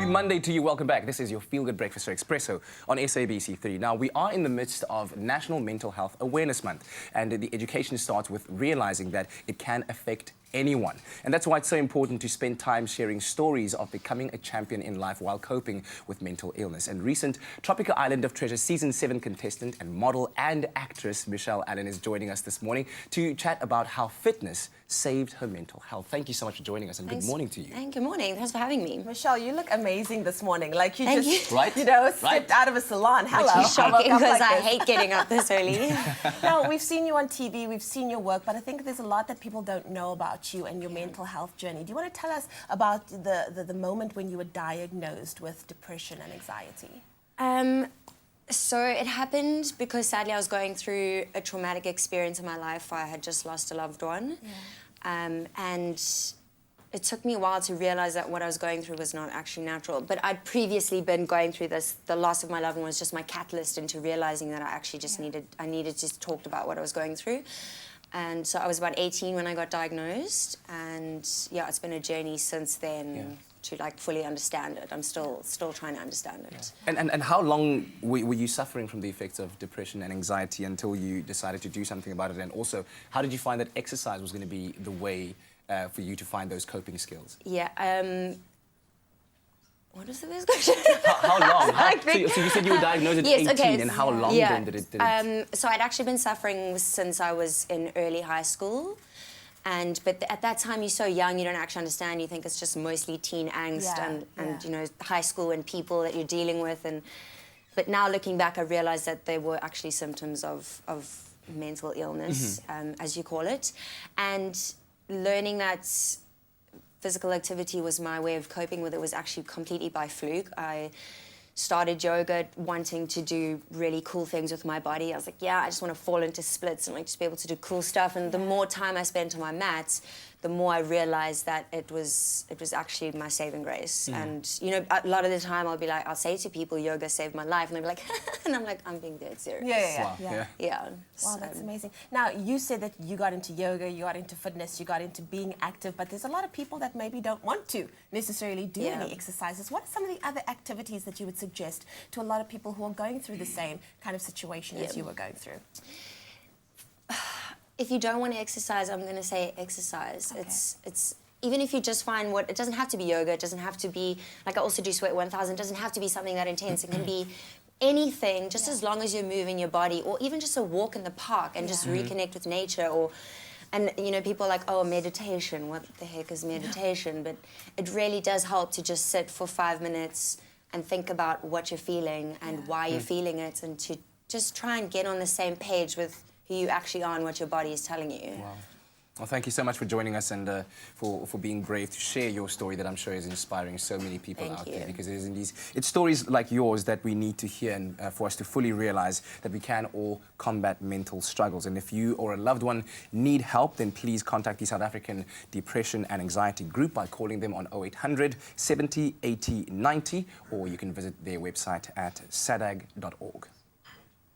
Happy Monday to you. Welcome back. This is your Feel Good Breakfast for Expresso on SABC3. Now, we are in the midst of National Mental Health Awareness Month, and the education starts with realizing that it can affect anyone. And that's why it's so important to spend time sharing stories of becoming a champion in life while coping with mental illness. And recent Tropika Island of Treasure Season 7 contestant and model and actress Michelle Allen is joining us this morning to chat about how fitness saved her mental health. Thank you so much for joining us, and good morning to you. Good morning. Thanks for having me. Michelle, you look amazing this morning. Like you Thank just, you. Right? Stepped out of a salon. Hello. Which is shocking because I this. hate getting up this early. Now, we've seen you on TV, we've seen your work, but I think there's a lot that people don't know about you and your mental health journey. Do you want to tell us about the moment when you were diagnosed with depression and anxiety? So it happened because sadly I was going through a traumatic experience in my life where I had just lost a loved one. Yeah. And it took me a while to realize that what I was going through was not actually natural. But I'd previously been going through this. The loss of my loved one was just my catalyst into realizing that I actually just needed to talk about what I was going through. And so I was about 18 when I got diagnosed, and yeah, it's been a journey since then to like fully understand it. I'm still trying to understand it. Yeah. And how long were you suffering from the effects of depression and anxiety until you decided to do something about it? And also, how did you find that exercise was going to be the way for you to find those coping skills? Yeah. What was the first question? How long? So you said you were diagnosed at 18, and how long then did it? So I'd actually been suffering since I was in early high school. But at that time, you're so young, you don't actually understand. You think it's just mostly teen angst and you know, high school and people that you're dealing with. But now looking back, I realized that they were actually symptoms of mental illness, as you call it. And learning that physical activity was my way of coping with it was actually completely by fluke. I started yoga wanting to do really cool things with my body. I was like, yeah, I just want to fall into splits and like just be able to do cool stuff. And the more time I spent on my mats, the more I realized that it was actually my saving grace. And you know, a lot of the time I'll say to people, yoga saved my life, and they'll be like, and I'm like, I'm being dead serious. Yeah. Wow, that's amazing. Now, you said that you got into yoga, you got into fitness, you got into being active, but there's a lot of people that maybe don't want to necessarily do any exercises. What are some of the other activities that you would suggest to a lot of people who are going through the same kind of situation as you were going through? If you don't want to exercise, I'm going to say exercise. Okay. It's even if you just find it doesn't have to be yoga, it doesn't have to be, like I also do Sweat 1000, it doesn't have to be something that intense. It can be anything, just as long as you're moving your body, or even just a walk in the park and just reconnect with nature. And you know, people are like, oh, meditation, what the heck is meditation? But it really does help to just sit for 5 minutes and think about what you're feeling and why you're feeling it, and to just try and get on the same page with who you actually are and what your body is telling you. Wow. Well, thank you so much for joining us and for being brave to share your story that I'm sure is inspiring so many people out there, because it's stories like yours that we need to hear, and for us to fully realize that we can all combat mental struggles. And if you or a loved one need help, then please contact the South African Depression and Anxiety Group by calling them on 0800 70 80 90, or you can visit their website at sadag.org.